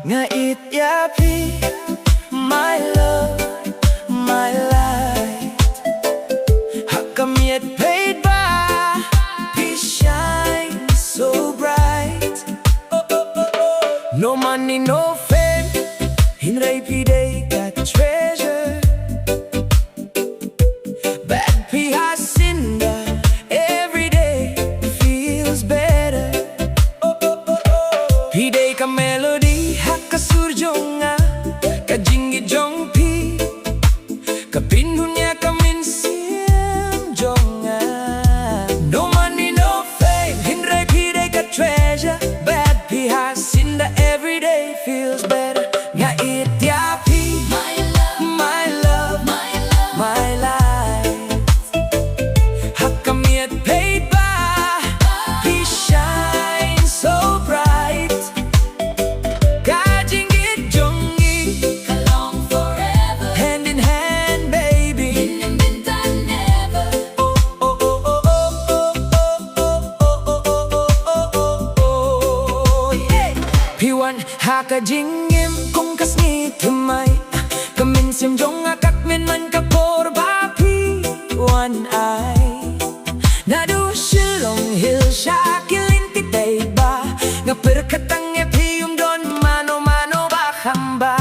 ngait ya pi, my love, my light. Miet paidbah, he shines so bright. No money, no fame, hynrei got treasure. Bad has syndah, every day feels better. Pidei ka melody, ka surjonga, ka jingi jong pi, ka pynhun ya ka mynsiem jong. No money, no fame, hynrei got treasure. Bad has syndah, every day feels better. Ngait ya pi, my love, my love, my love, my life. Miet paidbah, he shines so bright. Ka jingieit jongi, along forever, hand in hand, baby. Jingim bynta never. Oh oh oh oh oh oh oh oh oh oh. Yeah. P1 ka jingim kung Khasi Thymmai, ka mynsiem jong kmen man ka paidbah P1 Naduh Shillong hil lynti paidbah, nga pyrkhat tang don mano mano ba kham ba.